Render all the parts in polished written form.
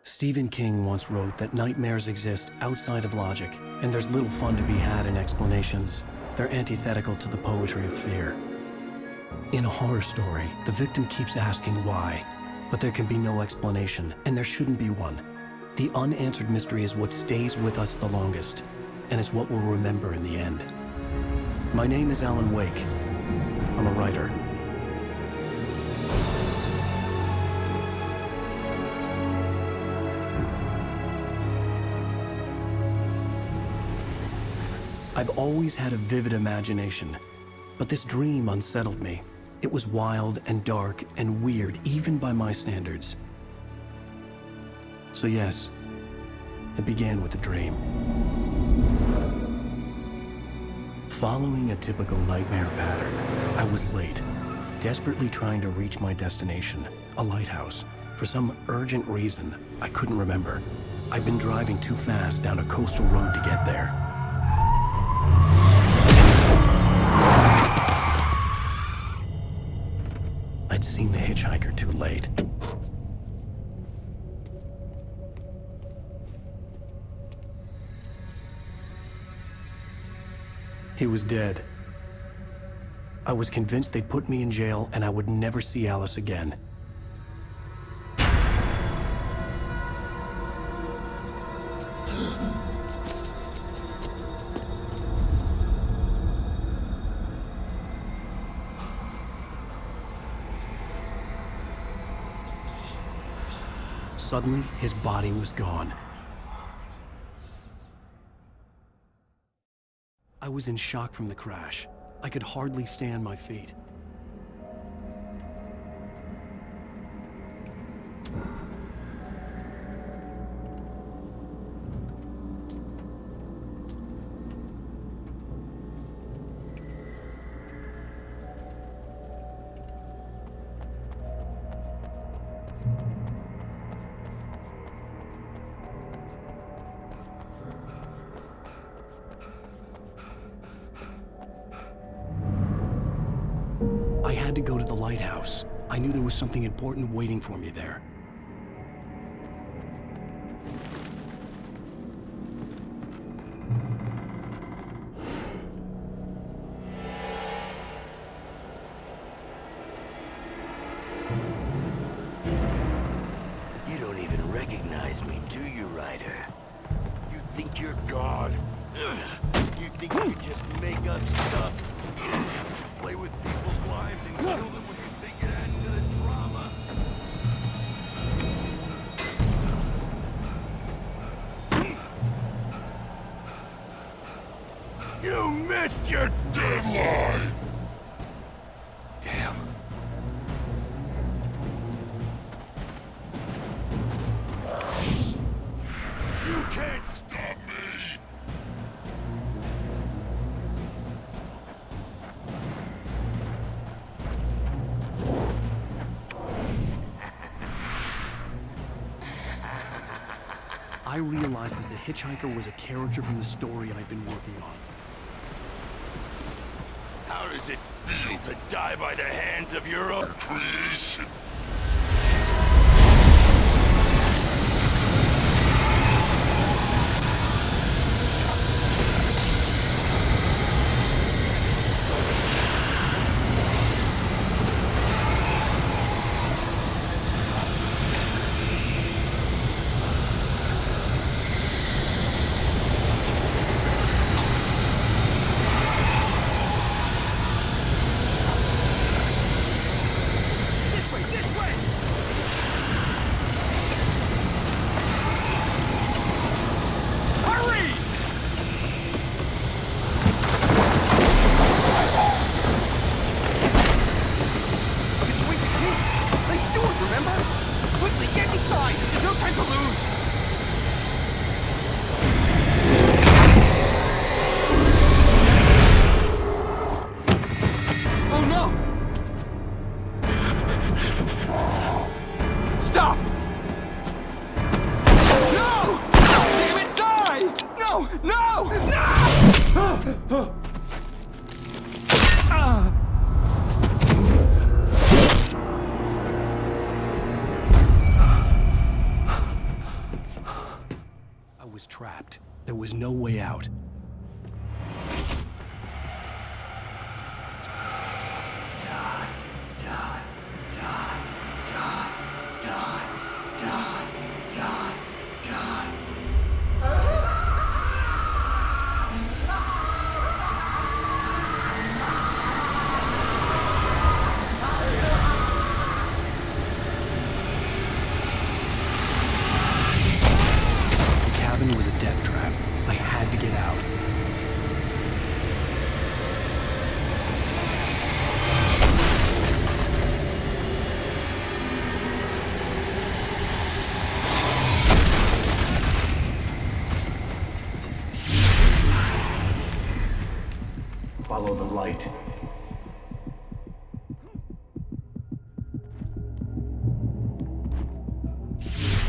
Stephen King once wrote that nightmares exist outside of logic, and there's little fun to be had in explanations. They're antithetical to the poetry of fear. In a horror story, the victim keeps asking why, but there can be no explanation, and there shouldn't be one. The unanswered mystery is what stays with us the longest, and it's what we'll remember in the end. My name is Alan Wake. I'm a writer. I've always had a vivid imagination, but this dream unsettled me. It was wild and dark and weird, even by my standards. So yes, it began with a dream. Following a typical nightmare pattern, I was late, desperately trying to reach my destination, a lighthouse. For some urgent reason, I couldn't remember. I'd been driving too fast down a coastal road to get there. I'd seen the hitchhiker too late. He was dead. I was convinced they'd put me in jail and I would never see Alice again. Suddenly, his body was gone. I was in shock from the crash. I could hardly stay on my feet. I had to go to the lighthouse. I knew there was something important waiting for me there. You don't even recognize me, do you, Ryder? You think you're God? You think you can just make up stuff? Play with people's lives and kill them when you think it adds to the drama? You missed your deadline! Damn. You can't stop me! I realized that the hitchhiker was a character from the story I'd been working on. How does it feel to die by the hands of your own creation? Stop! No! Damn it, die! No! No! No! trapped. There was no way out. The cabin was a death trap. I had to get out. Follow the light.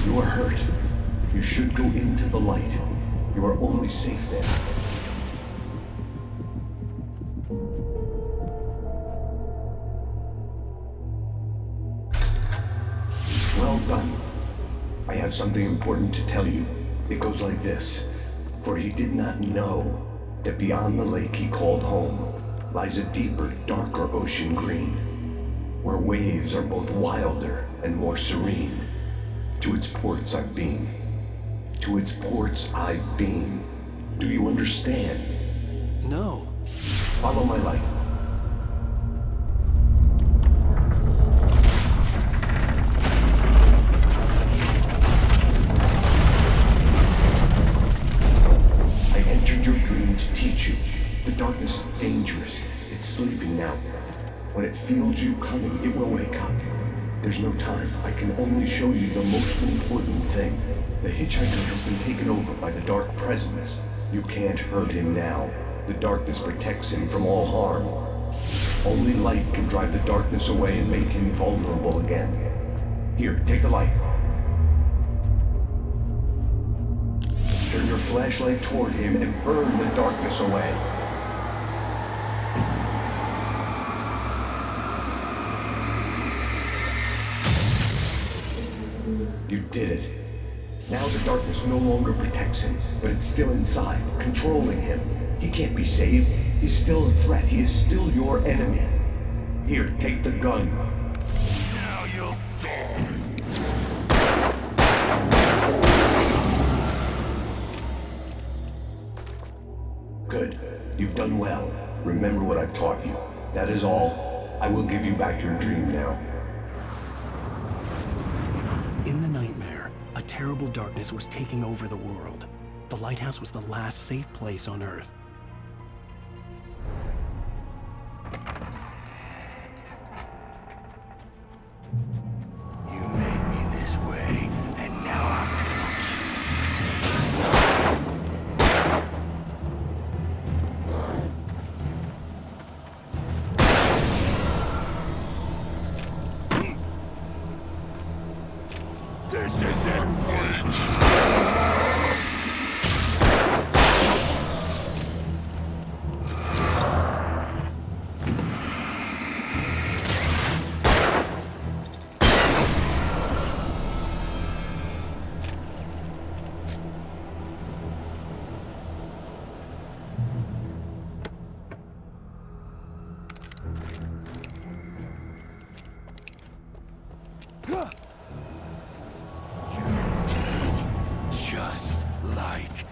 You are hurt. You should go into the light. You are only safe there. Well done. I have something important to tell you. It goes like this. For he did not know that beyond the lake he called home lies a deeper, darker ocean green, where waves are both wilder and more serene. To its ports I've been. To its ports I've been. Do you understand? No. Follow my light. I entered your dream to teach you. The darkness is dangerous. It's sleeping now. When it feels you coming, it will wake up. There's no time. I can only show you the most important thing. The hitchhiker has been taken over by the dark presence. You can't hurt him now. The darkness protects him from all harm. Only light can drive the darkness away and make him vulnerable again. Here, take the light. Turn your flashlight toward him and burn the darkness away. You did it. Now the darkness no longer protects him, but it's still inside, controlling him. He can't be saved. He's still a threat. He is still your enemy. Here, take the gun. Now you'll die. Good. You've done well. Remember what I've taught you. That is all. I will give you back your dream now. In the nightmare, a terrible darkness was taking over the world. The lighthouse was the last safe place on Earth. You made me this way, and now I'm gonna kill you. This isn't just like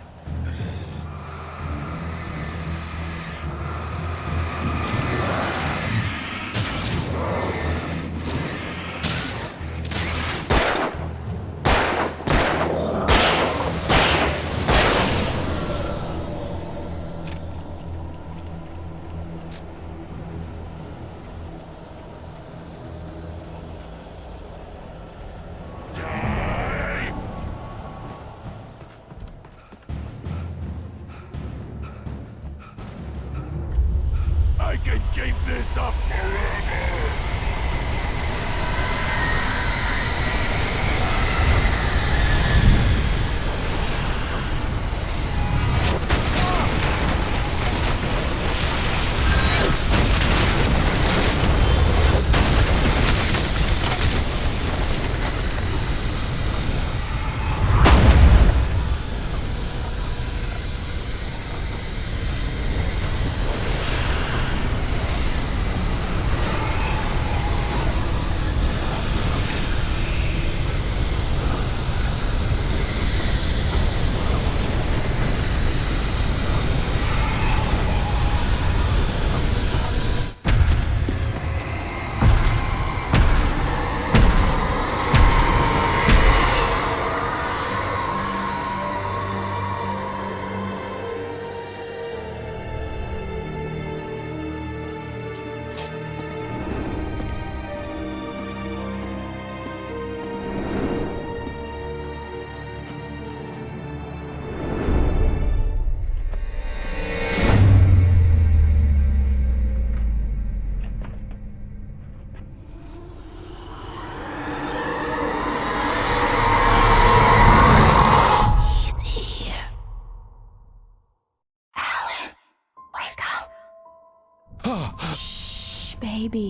I can keep this up forever.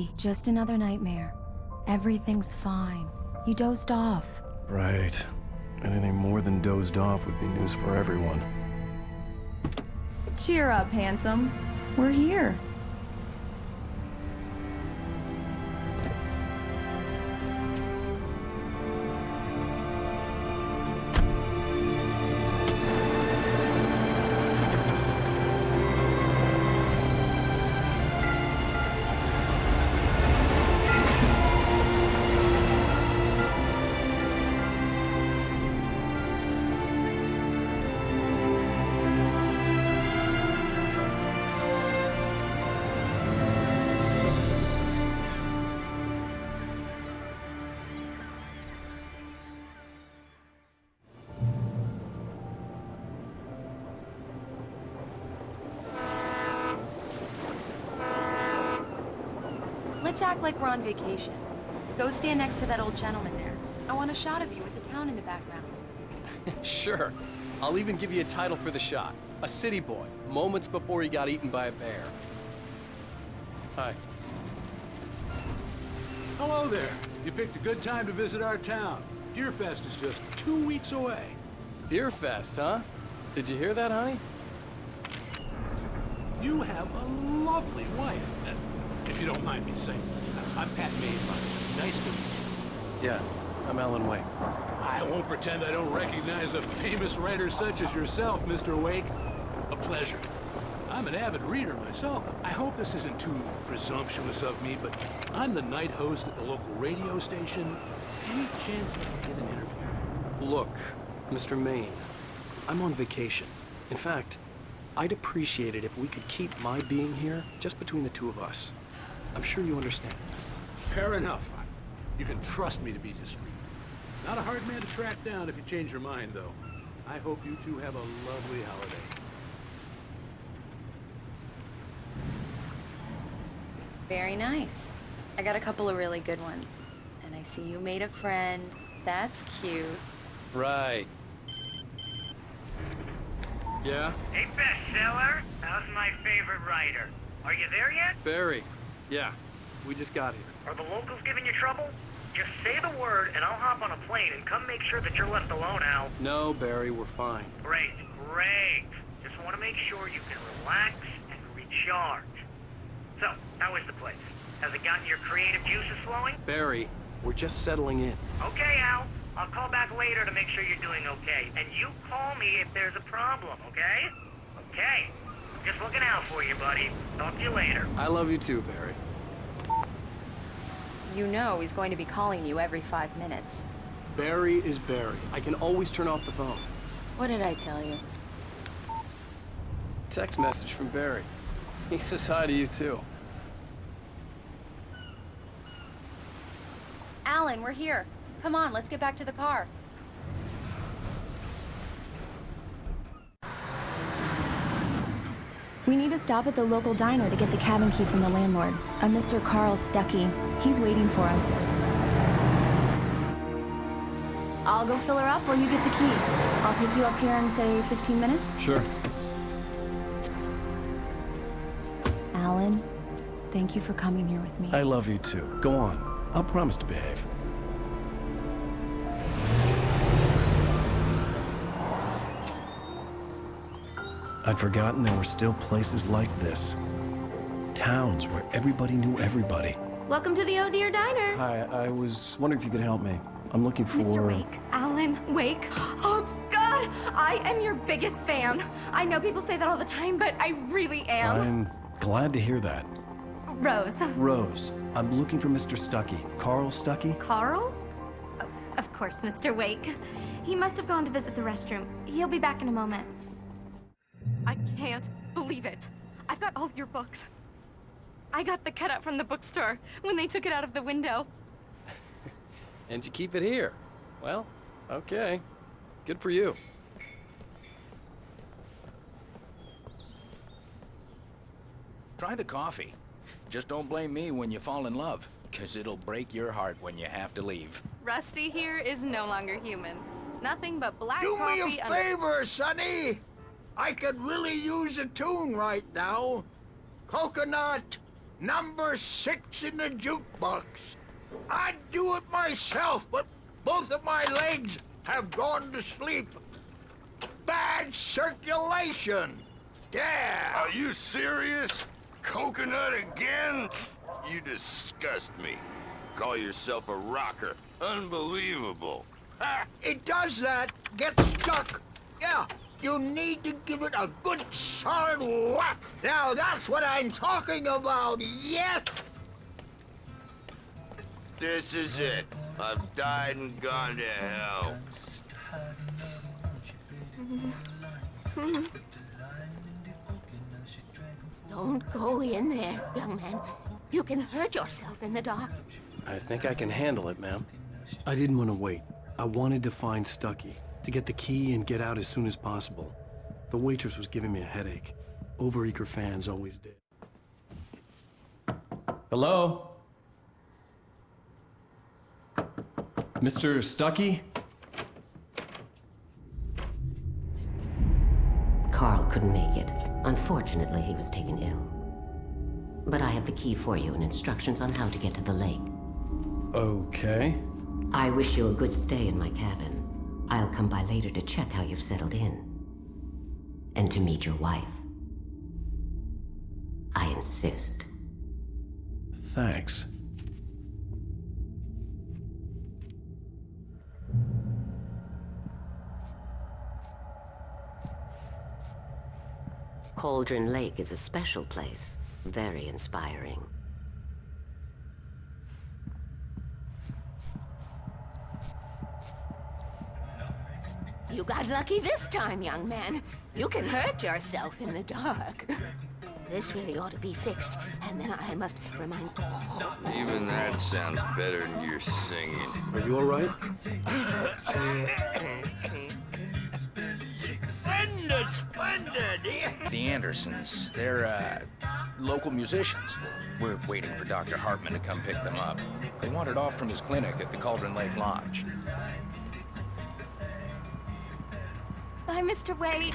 Buddy, just another nightmare. Everything's fine. You dozed off. Right. Anything more than dozed off would be news for everyone. Cheer up, handsome. We're here. Let's act like we're on vacation. Go stand next to that old gentleman there. I want a shot of you with the town in the background. Sure. I'll even give you a title for the shot. A city boy, moments before he got eaten by a bear. Hi. Hello there. You picked a good time to visit our town. Deerfest is just 2 weeks away. Deerfest, huh? Did you hear that, honey? You have a lovely wife. If you don't mind me saying. I'm Pat Maine, by the way. Nice to meet you. Yeah, I'm Alan Wake. I won't pretend I don't recognize a famous writer such as yourself, Mr. Wake. A pleasure. I'm an avid reader myself. I hope this isn't too presumptuous of me, but I'm the night host at the local radio station. Any chance I can get an interview? Look, Mr. Maine, I'm on vacation. In fact, I'd appreciate it if we could keep my being here just between the two of us. I'm sure you understand. Fair enough. You can trust me to be discreet. Not a hard man to track down if you change your mind, though. I hope you two have a lovely holiday. Very nice. I got a couple of really good ones. And I see you made a friend. That's cute. Right. Yeah? Hey, bestseller. How's my favorite writer? Are you there yet? Barry. Yeah, we just got here. Are the locals giving you trouble? Just say the word and I'll hop on a plane and come make sure that you're left alone, Al. No, Barry, we're fine. Great, great. Just want to make sure you can relax and recharge. So, how is the place? Has it gotten your creative juices flowing? Barry, we're just settling in. Okay, Al. I'll call back later to make sure you're doing okay. And you call me if there's a problem, okay? Okay. Just looking out for you, buddy. Talk to you later. I love you too, Barry. You know he's going to be calling you every 5 minutes. Barry is Barry. I can always turn off the phone. What did I tell you? Text message from Barry. He says hi to you too. Alan, we're here. Come on, let's get back to the car. We need to stop at the local diner to get the cabin key from the landlord, a Mr. Carl Stuckey. He's waiting for us. I'll go fill her up while you get the key. I'll pick you up here in, say, 15 minutes? Sure. Alan, thank you for coming here with me. I love you too. Go on. I'll promise to behave. I'd forgotten there were still places like this. Towns where everybody knew everybody. Welcome to the Oh Dear Diner. Hi, I was wondering if you could help me. I'm looking for... Mr. Wake. Alan Wake. Oh, God! I am your biggest fan. I know people say that all the time, but I really am. I'm glad to hear that. Rose. Rose, I'm looking for Mr. Stuckey. Carl Stuckey? Carl? Of course, Mr. Wake. He must have gone to visit the restroom. He'll be back in a moment. I can't believe it. I've got all your books. I got the cutout from the bookstore when they took it out of the window. And you keep it here. Well, okay. Good for you. Try the coffee. Just don't blame me when you fall in love, 'cause it'll break your heart when you have to leave. Rusty here is no longer human. Nothing but black Do coffee. me a favor, Sonny. I could really use a tune right now. Coconut, Number 6 in the jukebox. I'd do it myself, but both of my legs have gone to sleep. Bad circulation. Yeah. Are you serious? Coconut again? You disgust me. Call yourself a rocker. Unbelievable. It does that. Get stuck. Yeah, you need to give it a good solid whack. Now that's what I'm talking about. Yes. This is it. I've died and gone to hell. Don't go in there, young man. You can hurt yourself in the dark. I think I can handle it, ma'am. I didn't want to wait. I wanted to find Stucky, to get the key and get out as soon as possible. The waitress was giving me a headache. Overeager fans always did. Hello? Mr. Stucky? Carl couldn't make it. Unfortunately, he was taken ill. But I have the key for you and instructions on how to get to the lake. Okay. I wish you a good stay in my cabin. I'll come by later to check how you've settled in. And to meet your wife. I insist. Thanks. Cauldron Lake is a special place. Very inspiring. You got lucky this time, young man. You can hurt yourself in the dark. This really ought to be fixed, and then I must remind... Even that sounds better than your singing. Are you all right? Splendid, splendid. The Andersons, they're, local musicians. We're waiting for Dr. Hartman to come pick them up. They wandered off from his clinic at the Cauldron Lake Lodge. Bye, Mr. Wake.